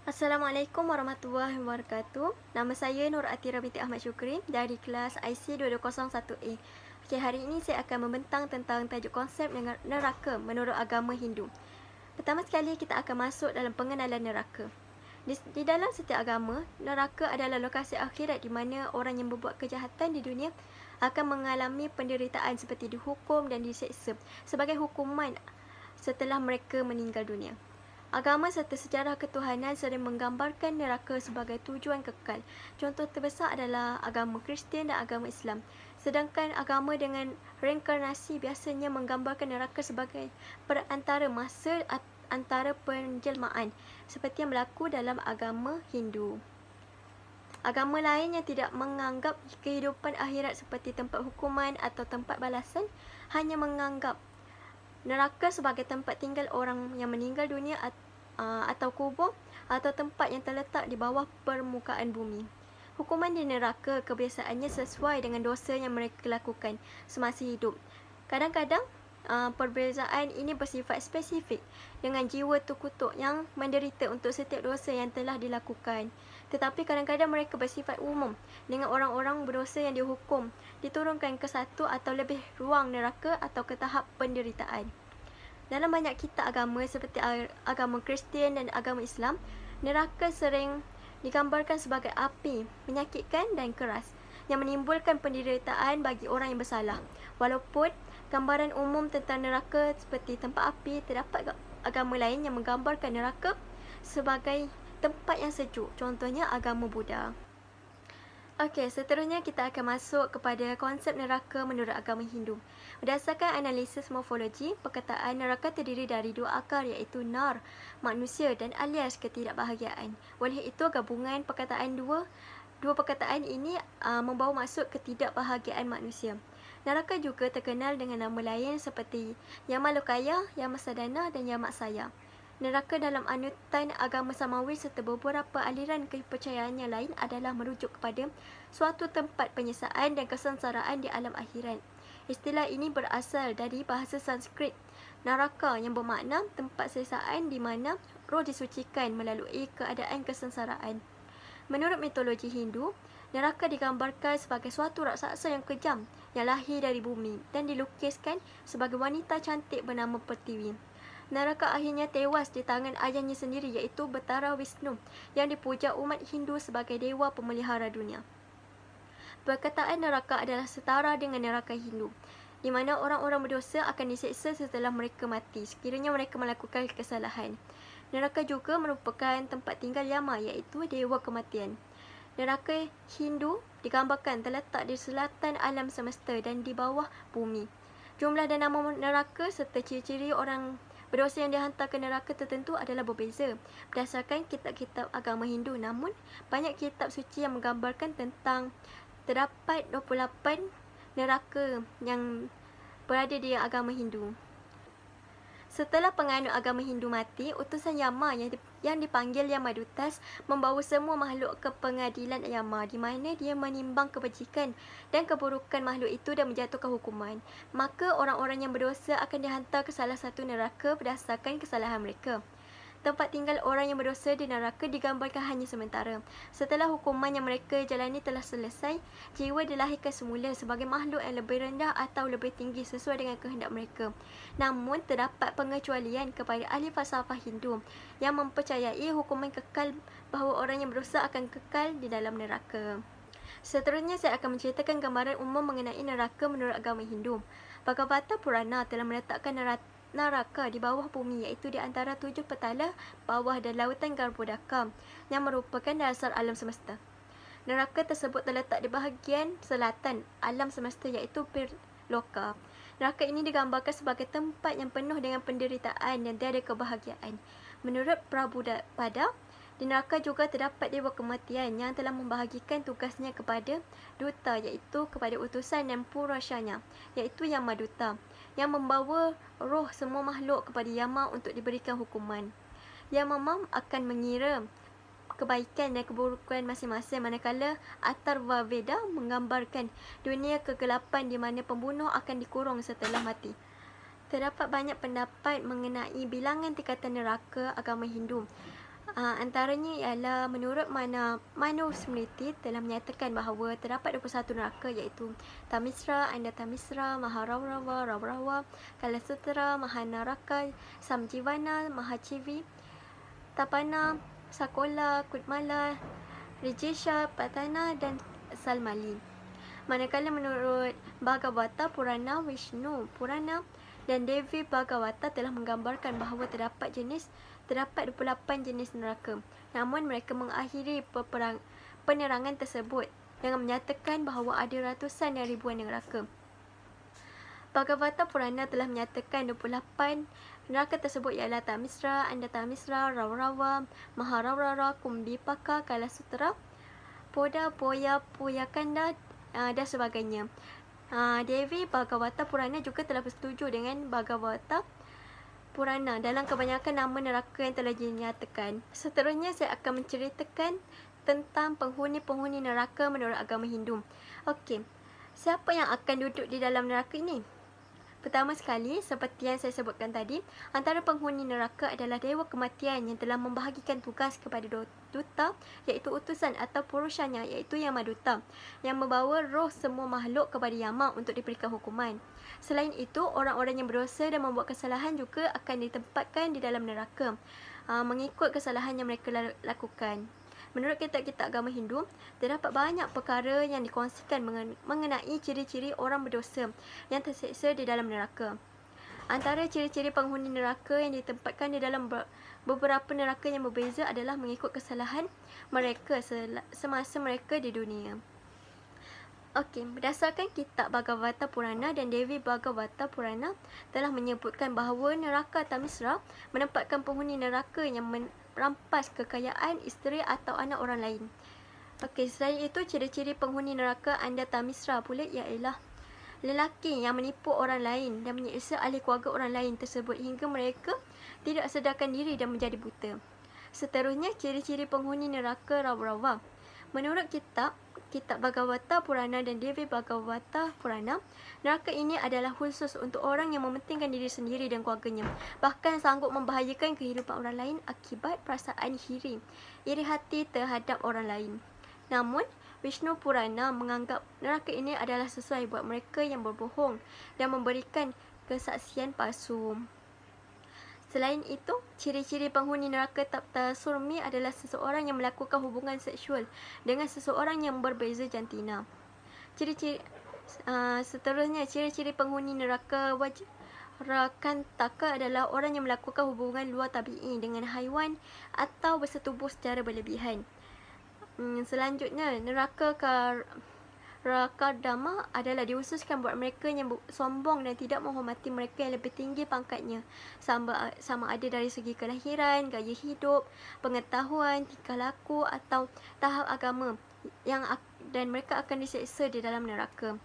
Assalamualaikum warahmatullahi wabarakatuh. Nama saya Nur Atira binti Ahmad Syukri dari kelas IC 2201A. Okey, hari ini saya akan membentang tentang tajuk konsep neraka menurut agama Hindu. Pertama sekali kita akan masuk dalam pengenalan neraka. Di dalam setiap agama, neraka adalah lokasi akhirat di mana orang yang berbuat kejahatan di dunia akan mengalami penderitaan seperti dihukum dan diseksa sebagai hukuman setelah mereka meninggal dunia. Agama serta sejarah ketuhanan sering menggambarkan neraka sebagai tujuan kekal. Contoh terbesar adalah agama Kristian dan agama Islam. Sedangkan agama dengan reinkarnasi biasanya menggambarkan neraka sebagai perantara masa antara penjelmaan, seperti yang berlaku dalam agama Hindu. Agama lain yang tidak menganggap kehidupan akhirat seperti tempat hukuman atau tempat balasan, hanya menganggap neraka sebagai tempat tinggal orang yang meninggal dunia atau kubur atau tempat yang terletak di bawah permukaan bumi. Hukuman di neraka kebiasaannya sesuai dengan dosa yang mereka lakukan semasa hidup. Kadang-kadang perbezaan ini bersifat spesifik dengan jiwa terkutuk yang menderita untuk setiap dosa yang telah dilakukan. Tetapi kadang-kadang mereka bersifat umum dengan orang-orang berdosa yang dihukum diturunkan ke satu atau lebih ruang neraka atau ke tahap penderitaan. Dalam banyak kitab agama seperti agama Kristian dan agama Islam, neraka sering digambarkan sebagai api, menyakitkan dan keras, yang menimbulkan penderitaan bagi orang yang bersalah. Walaupun gambaran umum tentang neraka seperti tempat api, terdapat agama lain yang menggambarkan neraka sebagai tempat yang sejuk, contohnya agama Buddha. Okey, seterusnya kita akan masuk kepada konsep neraka menurut agama Hindu. Berdasarkan analisis morfologi, perkataan neraka terdiri dari dua akar iaitu nar, manusia dan alias ketidakbahagiaan. Oleh itu, gabungan perkataan dua perkataan ini membawa maksud ketidakbahagiaan manusia. Neraka juga terkenal dengan nama lain seperti Yamalokaya, Yamasadana dan Yamaksaya. Neraka dalam anutan agama Samawi serta beberapa aliran kepercayaan yang lain adalah merujuk kepada suatu tempat penyesaan dan kesengsaraan di alam akhirat. Istilah ini berasal dari bahasa Sanskrit naraka yang bermakna tempat sesaan di mana roh disucikan melalui keadaan kesengsaraan. Menurut mitologi Hindu, neraka digambarkan sebagai suatu raksasa yang kejam yang lahir dari bumi dan dilukiskan sebagai wanita cantik bernama Pertiwi. Neraka akhirnya tewas di tangan ayahnya sendiri iaitu Betara Wisnu yang dipuja umat Hindu sebagai dewa pemelihara dunia. Perkataan neraka adalah setara dengan neraka Hindu, di mana orang-orang berdosa akan diseksa setelah mereka mati sekiranya mereka melakukan kesalahan. Neraka juga merupakan tempat tinggal Yama iaitu dewa kematian. Neraka Hindu digambarkan terletak di selatan alam semesta dan di bawah bumi. Jumlah dan nama neraka serta ciri-ciri orang berdosa yang dihantar ke neraka tertentu adalah berbeza berdasarkan kitab-kitab agama Hindu. Namun, banyak kitab suci yang menggambarkan tentang terdapat 28 neraka yang berada di agama Hindu. Setelah penganut agama Hindu mati, utusan Yama yang dipanggil Yamadutas membawa semua makhluk ke pengadilan Yama di mana dia menimbang kebajikan dan keburukan makhluk itu dan menjatuhkan hukuman. Maka orang-orang yang berdosa akan dihantar ke salah satu neraka berdasarkan kesalahan mereka. Tempat tinggal orang yang berdosa di neraka digambarkan hanya sementara. Setelah hukuman yang mereka jalani telah selesai, jiwa dilahirkan semula sebagai makhluk yang lebih rendah atau lebih tinggi sesuai dengan kehendak mereka. Namun, terdapat pengecualian kepada ahli falsafah Hindu yang mempercayai hukuman kekal bahawa orang yang berdosa akan kekal di dalam neraka. Seterusnya, saya akan menceritakan gambaran umum mengenai neraka menurut agama Hindu. Bhagavata Purana telah meletakkan neraka di bawah bumi iaitu di antara 7 petala bawah dan lautan Garbhodaka yang merupakan dasar alam semesta. Neraka tersebut terletak di bahagian selatan alam semesta iaitu Pirloka. Neraka ini digambarkan sebagai tempat yang penuh dengan penderitaan dan tiada kebahagiaan. Menurut Prabhupada, di neraka juga terdapat dewa kematian yang telah membahagikan tugasnya kepada duta iaitu kepada utusan dan purashanya iaitu Yamaduta yang membawa roh semua makhluk kepada Yama untuk diberikan hukuman. Yamama akan mengira kebaikan dan keburukan masing-masing, manakala Atharva Veda menggambarkan dunia kegelapan di mana pembunuh akan dikurung setelah mati. Terdapat banyak pendapat mengenai bilangan tingkatan neraka agama Hindu. Antaranya ialah menurut Manusmriti telah menyatakan bahawa terdapat 21 neraka, iaitu Tamisra, Andatamisra, Maharaurawa, Raurawa, Kalasutera, Mahanaraka, Samjivana, Mahachivi, Tapana, Sakola, Kutmala, Rijesha, Patana dan Salmali. Manakala menurut Bhagavata Purana, Vishnu Purana dan Devi Bhagavata telah menggambarkan bahawa terdapat 28 jenis neraka. Namun mereka mengakhiri penerangan tersebut dengan menyatakan bahawa ada ratusan dan ribuan neraka. Bhagavata Purana telah menyatakan 28 neraka tersebut ialah Tamisra, Andatamisra, Raurawa, Maharaurara, Kumbhipaka, Kalasutera, Poda, Poya, Puyakanda dan sebagainya. Devi Bhagavata Purana juga telah bersetuju dengan Bhagavata Purana dalam kebanyakan nama neraka yang telah dinyatakan. Seterusnya saya akan menceritakan tentang penghuni-penghuni neraka menurut agama Hindu. Okey, siapa yang akan duduk di dalam neraka ini? Pertama sekali, seperti yang saya sebutkan tadi, antara penghuni neraka adalah Dewa Kematian yang telah membahagikan tugas kepada duta, iaitu utusan atau purushanya, iaitu Yamaduta, yang membawa roh semua makhluk kepada Yama untuk diberikan hukuman. Selain itu, orang-orang yang berdosa dan membuat kesalahan juga akan ditempatkan di dalam neraka, mengikut kesalahan yang mereka lakukan. Menurut kitab-kitab agama Hindu, terdapat banyak perkara yang dikongsikan mengenai ciri-ciri orang berdosa yang terseksa di dalam neraka. Antara ciri-ciri penghuni neraka yang ditempatkan di dalam beberapa neraka yang berbeza adalah mengikut kesalahan mereka semasa mereka di dunia. Okey, berdasarkan kitab Bhagavata Purana dan Devi Bhagavata Purana telah menyebutkan bahawa neraka Tamisra menempatkan penghuni neraka yang merampas kekayaan isteri atau anak orang lain. Okey, selain itu ciri-ciri penghuni neraka Andatamisra pula ialah lelaki yang menipu orang lain dan menyiksa ahli keluarga orang lain tersebut hingga mereka tidak sedarkan diri dan menjadi buta. Seterusnya, ciri-ciri penghuni neraka Raurawa. Menurut kitab Bhagavata Purana dan Devi Bhagavata Purana, neraka ini adalah khusus untuk orang yang mementingkan diri sendiri dan keluarganya, bahkan sanggup membahayakan kehidupan orang lain akibat perasaan iri hati terhadap orang lain. Namun, Vishnu Purana menganggap neraka ini adalah sesuai buat mereka yang berbohong dan memberikan kesaksian palsu. Selain itu, ciri-ciri penghuni neraka Taptasurmi adalah seseorang yang melakukan hubungan seksual dengan seseorang yang berbeza jantina. Seterusnya, ciri-ciri penghuni neraka Wajrakantaka adalah orang yang melakukan hubungan luar tabi'i dengan haiwan atau bersetubuh secara berlebihan. Selanjutnya, neraka Rakadama adalah dikhususkan buat mereka yang sombong dan tidak menghormati mereka yang lebih tinggi pangkatnya, sama ada dari segi kelahiran, gaya hidup, pengetahuan, tingkah laku atau tahap agama, dan mereka akan diseksa di dalam neraka.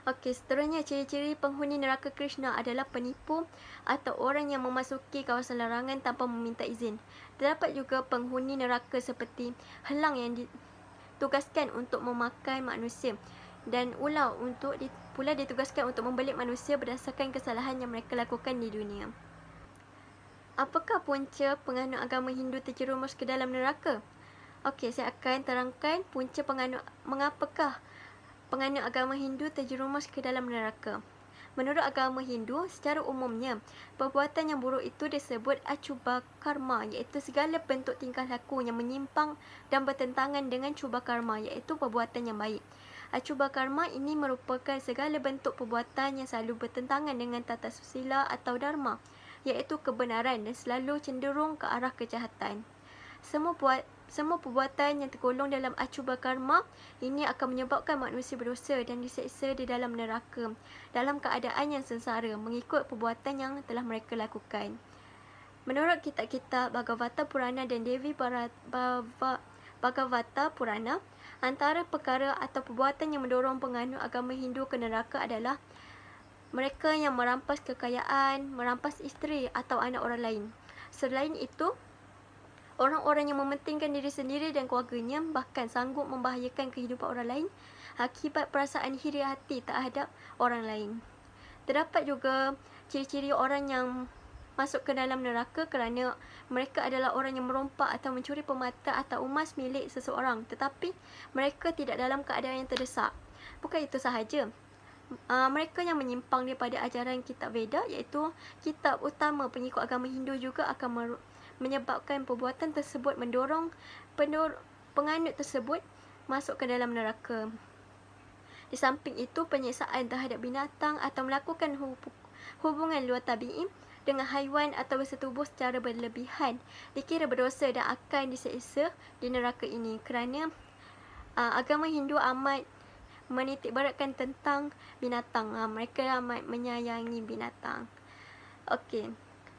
Okey, seterusnya ciri-ciri penghuni neraka Krishna adalah penipu atau orang yang memasuki kawasan larangan tanpa meminta izin. Terdapat juga penghuni neraka seperti helang yang ditugaskan untuk memakan manusia dan ular pula ditugaskan untuk membelit manusia berdasarkan kesalahan yang mereka lakukan di dunia. Apakah punca penganut agama Hindu terjerumus ke dalam neraka? Okey, saya akan terangkan punca mengapakah penganut agama Hindu terjerumus ke dalam neraka. Menurut agama Hindu, secara umumnya, perbuatan yang buruk itu disebut acuba karma, iaitu segala bentuk tingkah laku yang menyimpang dan bertentangan dengan cuba karma, iaitu perbuatan yang baik. Acuba karma ini merupakan segala bentuk perbuatan yang selalu bertentangan dengan tata susila atau dharma, iaitu kebenaran dan selalu cenderung ke arah kejahatan. Semua perbuatan yang tergolong dalam acuba karma ini akan menyebabkan manusia berdosa dan diseksa di dalam neraka dalam keadaan yang sengsara mengikut perbuatan yang telah mereka lakukan. Menurut kitab-kitab Bhagavata Purana dan Devi Bhagavata Purana, antara perkara atau perbuatan yang mendorong penganut agama Hindu ke neraka adalah mereka yang merampas kekayaan, merampas isteri atau anak orang lain. Selain itu, orang-orang yang mementingkan diri sendiri dan keluarganya bahkan sanggup membahayakan kehidupan orang lain akibat perasaan iri hati terhadap orang lain. Terdapat juga ciri-ciri orang yang masuk ke dalam neraka kerana mereka adalah orang yang merompak atau mencuri permata atau emas milik seseorang, tetapi mereka tidak dalam keadaan yang terdesak. Bukan itu sahaja, mereka yang menyimpang daripada ajaran kitab Veda, iaitu kitab utama pengikut agama Hindu, juga akan menyebabkan perbuatan tersebut mendorong penganut tersebut masuk ke dalam neraka. Di samping itu, penyiksaan terhadap binatang atau melakukan hubungan luar tabi'i dengan haiwan atau bersetubuh secara berlebihan dikira berdosa dan akan diseksa di neraka ini, kerana agama Hindu amat menitikberatkan tentang binatang. Mereka amat menyayangi binatang. Okey,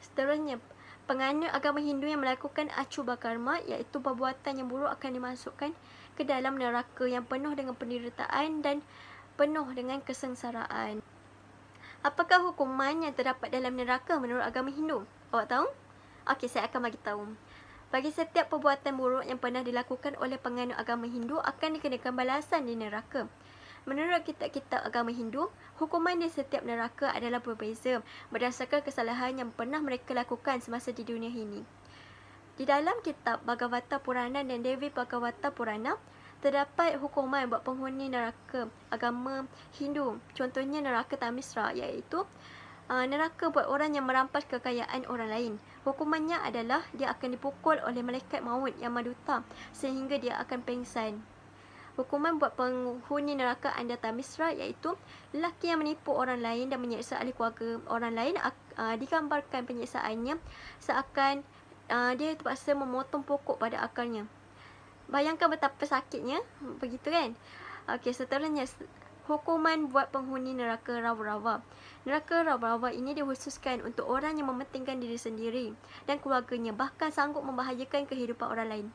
seterusnya, penganut agama Hindu yang melakukan acuba karma, iaitu perbuatan yang buruk, akan dimasukkan ke dalam neraka yang penuh dengan penderitaan dan penuh dengan kesengsaraan. Apakah hukuman yang terdapat dalam neraka menurut agama Hindu? Awak tahu? Okey, saya akan bagi tahu. Bagi setiap perbuatan buruk yang pernah dilakukan oleh penganut agama Hindu, akan dikenakan balasan di neraka. Menurut kitab-kitab agama Hindu, hukuman di setiap neraka adalah berbeza berdasarkan kesalahan yang pernah mereka lakukan semasa di dunia ini. Di dalam kitab Bhagavata Purana dan Devi Bhagavata Purana, terdapat hukuman buat penghuni neraka agama Hindu. Contohnya neraka Tamisra, iaitu neraka buat orang yang merampas kekayaan orang lain. Hukumannya adalah dia akan dipukul oleh malaikat maut yang maduta sehingga dia akan pengsan. Hukuman buat penghuni neraka anda Tamisra, iaitu lelaki yang menipu orang lain dan menyiksa ahli keluarga orang lain, digambarkan penyiksaannya seakan dia terpaksa memotong pokok pada akarnya. Bayangkan betapa sakitnya, begitu kan? Okey, seterusnya, hukuman buat penghuni neraka Rawa-Rawa. Neraka Rawa-Rawa ini dikhususkan untuk orang yang mementingkan diri sendiri dan keluarganya, bahkan sanggup membahayakan kehidupan orang lain.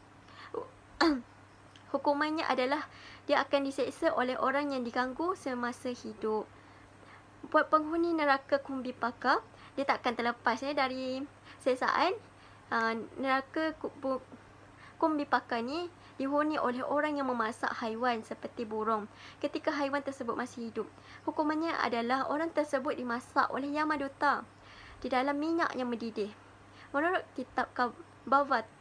Hukumannya adalah dia akan diseksa oleh orang yang diganggu semasa hidup. Buat penghuni neraka Kumbhipaka, dia tak akan terlepas dari seksaan. Neraka Kumbhipaka ni dihuni oleh orang yang memasak haiwan seperti burung ketika haiwan tersebut masih hidup. Hukumannya adalah orang tersebut dimasak oleh Yamaduta di dalam minyak yang mendidih. Menurut kitab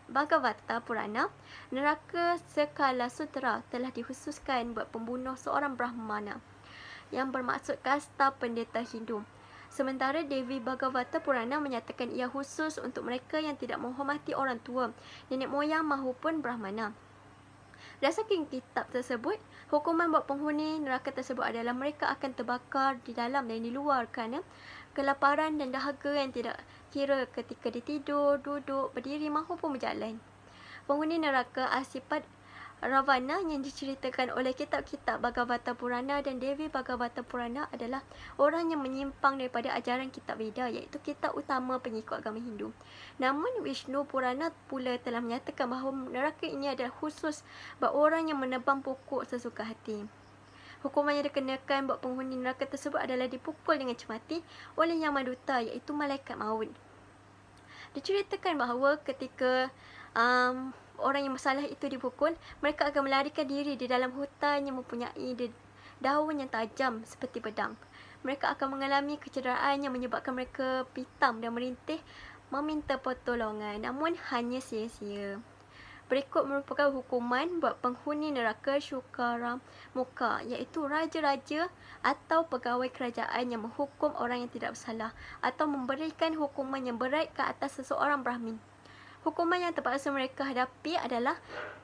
Bhagavata Purana, neraka Sekala-Sutra telah dikhususkan buat pembunuh seorang Brahmana, yang bermaksud kasta pendeta Hindu. Sementara Devi Bhagavata Purana menyatakan ia khusus untuk mereka yang tidak menghormati orang tua, nenek moyang mahupun Brahmana. Berdasarkan kitab tersebut, hukuman buat penghuni neraka tersebut adalah mereka akan terbakar di dalam dan di luar kerana kelaparan dan dahaga yang tidak kira ketika dia tidur, duduk, berdiri mahupun berjalan. Penghuni neraka Asipat Ravana yang diceritakan oleh kitab-kitab Bhagavata Purana dan Devi Bhagavata Purana adalah orang yang menyimpang daripada ajaran kitab Veda, iaitu kitab utama pengikut agama Hindu. Namun Vishnu Purana pula telah menyatakan bahawa neraka ini adalah khusus buat orang yang menebang pokok sesuka hati. Hukuman yang dikenakan buat penghuni neraka tersebut adalah dipukul dengan cemati oleh Yamaduta, iaitu malaikat maut. Diceritakan bahawa ketika orang yang bersalah itu dipukul, mereka akan melarikan diri di dalam hutan yang mempunyai daun yang tajam seperti pedang. Mereka akan mengalami kecederaan yang menyebabkan mereka pitam dan merintih meminta pertolongan, namun hanya sia-sia. Berikut merupakan hukuman buat penghuni neraka Shukaramuka, iaitu raja-raja atau pegawai kerajaan yang menghukum orang yang tidak bersalah atau memberikan hukuman yang berat ke atas seseorang Brahmin. Hukuman yang terpaksa mereka hadapi adalah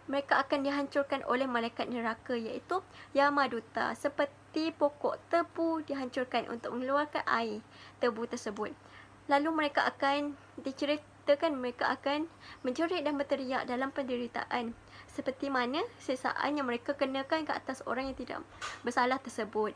mereka akan dihancurkan oleh malaikat neraka, iaitu Yamaduta, seperti pokok tebu dihancurkan untuk mengeluarkan air tebu tersebut. Lalu mereka akan diceritakan mereka akan menjerit dan berteriak dalam penderitaan, seperti mana siksaan yang mereka kenakan ke atas orang yang tidak bersalah tersebut.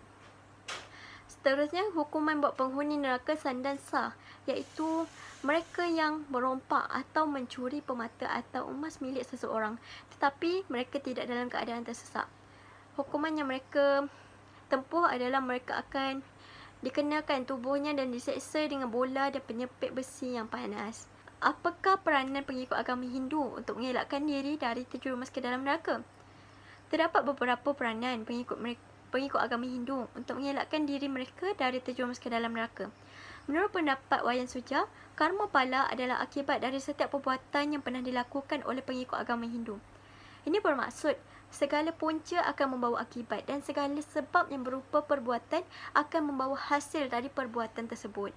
Seterusnya, hukuman buat penghuni neraka Sandansa, iaitu mereka yang merompak atau mencuri permata atau emas milik seseorang, tetapi mereka tidak dalam keadaan tersesak. Hukuman yang mereka tempuh adalah mereka akan dikenakan tubuhnya dan diseksa dengan bola dan penyepit besi yang panas. Apakah peranan pengikut agama Hindu untuk mengelakkan diri dari terjerumus ke dalam neraka? Terdapat beberapa peranan pengikut agama Hindu untuk mengelakkan diri mereka dari terjerumus ke dalam neraka. Menurut pendapat Wayan Suja, karma pala adalah akibat dari setiap perbuatan yang pernah dilakukan oleh pengikut agama Hindu. Ini bermaksud, segala punca akan membawa akibat dan segala sebab yang berupa perbuatan akan membawa hasil dari perbuatan tersebut.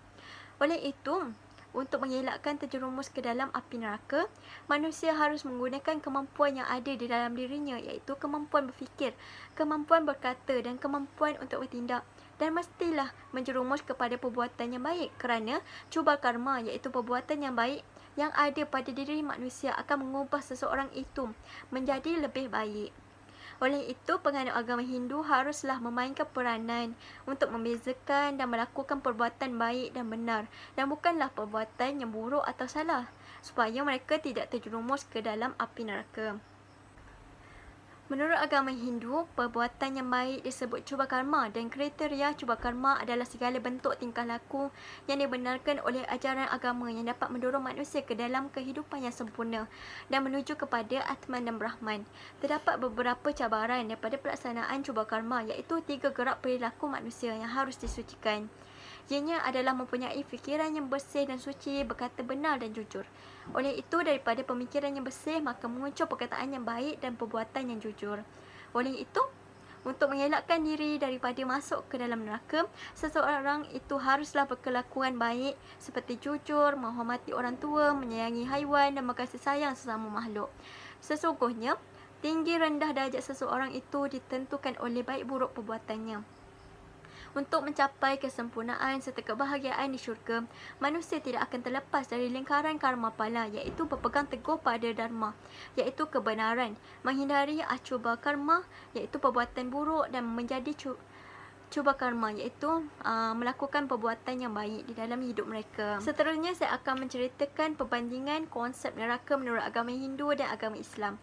Oleh itu, untuk mengelakkan terjerumus ke dalam api neraka, manusia harus menggunakan kemampuan yang ada di dalam dirinya, iaitu kemampuan berfikir, kemampuan berkata dan kemampuan untuk bertindak. Dan mestilah menjerumus kepada perbuatan yang baik kerana cuba karma, iaitu perbuatan yang baik yang ada pada diri manusia akan mengubah seseorang itu menjadi lebih baik. Oleh itu, penganut agama Hindu haruslah memainkan peranan untuk membezakan dan melakukan perbuatan baik dan benar dan bukanlah perbuatan yang buruk atau salah, supaya mereka tidak terjerumus ke dalam api neraka. Menurut agama Hindu, perbuatan yang baik disebut cuba karma dan kriteria cuba karma adalah segala bentuk tingkah laku yang dibenarkan oleh ajaran agama yang dapat mendorong manusia ke dalam kehidupan yang sempurna dan menuju kepada Atman dan Brahman. Terdapat beberapa cabaran daripada pelaksanaan cuba karma, iaitu 3 gerak perilaku manusia yang harus disucikan. Ianya adalah mempunyai fikiran yang bersih dan suci, berkata benar dan jujur. Oleh itu, daripada pemikiran yang bersih, maka muncul perkataan yang baik dan perbuatan yang jujur. Oleh itu, untuk mengelakkan diri daripada masuk ke dalam neraka, seseorang itu haruslah berkelakuan baik seperti jujur, menghormati orang tua, menyayangi haiwan dan berkasih sayang sesama makhluk. Sesungguhnya, tinggi rendah darjat seseorang itu ditentukan oleh baik buruk perbuatannya. Untuk mencapai kesempurnaan serta kebahagiaan di syurga, manusia tidak akan terlepas dari lingkaran karma pala, iaitu berpegang teguh pada dharma, iaitu kebenaran, menghindari acuba karma, iaitu perbuatan buruk, dan menjadi cuba karma, iaitu melakukan perbuatan yang baik di dalam hidup mereka. Seterusnya, saya akan menceritakan perbandingan konsep neraka menurut agama Hindu dan agama Islam.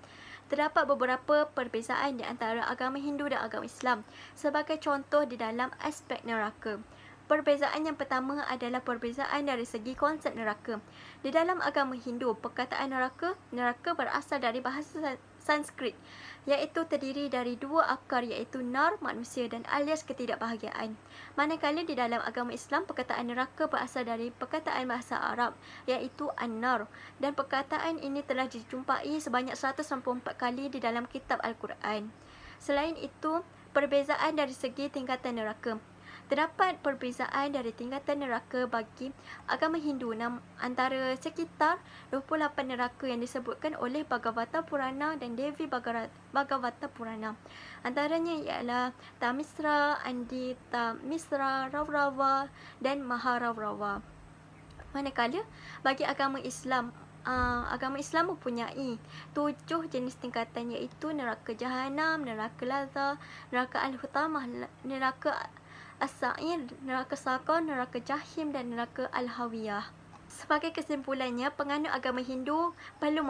Terdapat beberapa perbezaan di antara agama Hindu dan agama Islam sebagai contoh di dalam aspek neraka. Perbezaan yang pertama adalah perbezaan dari segi konsep neraka. Di dalam agama Hindu, perkataan neraka berasal dari bahasa Sanskrit, iaitu terdiri dari 2 akar, iaitu nar, manusia, dan alias ketidakbahagiaan. Manakala di dalam agama Islam, perkataan neraka berasal dari perkataan bahasa Arab, iaitu an-nar, dan perkataan ini telah dijumpai sebanyak 194 kali di dalam kitab Al-Quran. Selain itu, perbezaan dari segi tingkatan neraka. Terdapat perbezaan dari tingkatan neraka bagi agama Hindu antara sekitar 28 neraka yang disebutkan oleh Bhagavata Purana dan Devi Bhagavata Purana. Antaranya ialah Tamisra, Andi, Tamisra, Raurava dan Maharaurava. Manakala bagi agama Islam mempunyai 7 jenis tingkatan, iaitu neraka Jahanam, neraka Lazza, neraka Al-Hutamah, neraka As-Sa'ir, neraka Saqar, neraka Jahim dan neraka Al-Hawiyah. Sebagai kesimpulannya, penganut agama Hindu perlu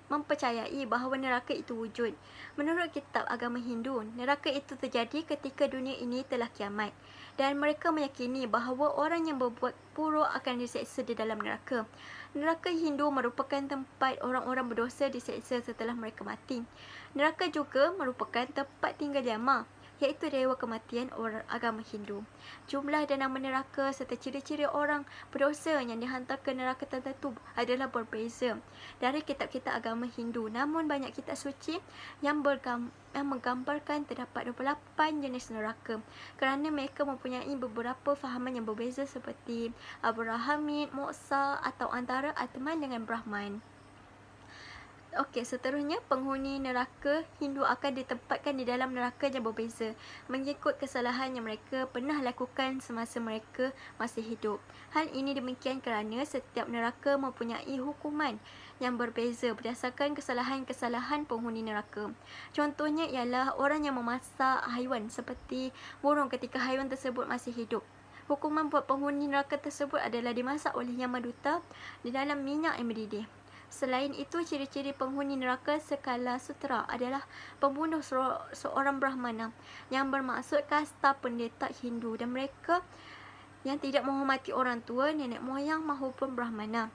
mempercayai bahawa neraka itu wujud. Menurut kitab agama Hindu, neraka itu terjadi ketika dunia ini telah kiamat. Dan mereka meyakini bahawa orang yang berbuat buruk akan diseksa di dalam neraka. Neraka Hindu merupakan tempat orang-orang berdosa diseksa setelah mereka mati. Neraka juga merupakan tempat tinggal Yama, iaitu dewa kematian orang agama Hindu. Jumlah dan nama neraka serta ciri-ciri orang berdosa yang dihantar ke neraka tertentu adalah berbeza dari kitab-kitab agama Hindu. Namun banyak kitab suci yang menggambarkan terdapat 28 jenis neraka kerana mereka mempunyai beberapa fahaman yang berbeza seperti Abrahamid, Moksa atau antara Atman dengan Brahman. Okey, seterusnya penghuni neraka Hindu akan ditempatkan di dalam neraka yang berbeza mengikut kesalahan yang mereka pernah lakukan semasa mereka masih hidup. Hal ini demikian kerana setiap neraka mempunyai hukuman yang berbeza berdasarkan kesalahan-kesalahan penghuni neraka. Contohnya ialah orang yang memasak haiwan seperti burung ketika haiwan tersebut masih hidup. Hukuman buat penghuni neraka tersebut adalah dimasak oleh Yamaduta di dalam minyak yang mendidih. Selain itu, ciri-ciri penghuni neraka skala sutra adalah pembunuh seorang Brahmana, yang bermaksud kasta pendeta Hindu, dan mereka yang tidak menghormati orang tua, nenek moyang maupun Brahmana.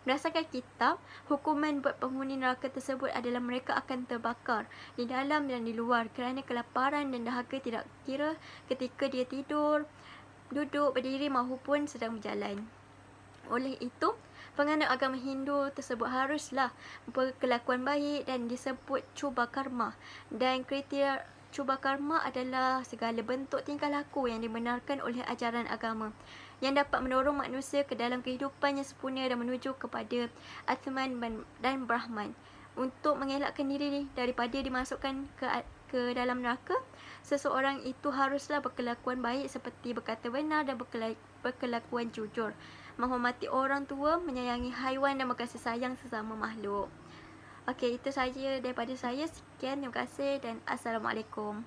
Berdasarkan kitab, hukuman buat penghuni neraka tersebut adalah mereka akan terbakar di dalam dan di luar kerana kelaparan dan dahaga tidak kira ketika dia tidur, duduk, berdiri maupun sedang berjalan. Oleh itu, penganut agama Hindu tersebut haruslah berkelakuan baik dan disebut cuba karma. Dan kriteria cuba karma adalah segala bentuk tingkah laku yang dibenarkan oleh ajaran agama yang dapat mendorong manusia ke dalam kehidupan yang sempurna dan menuju kepada Atman dan Brahman. Untuk mengelakkan diri daripada dimasukkan ke dalam neraka, seseorang itu haruslah berkelakuan baik seperti berkata benar dan berkelakuan jujur, menghormati orang tua, menyayangi haiwan dan berkasih sayang sesama makhluk. Okey, itu saja daripada saya. Sekian, terima kasih dan Assalamualaikum.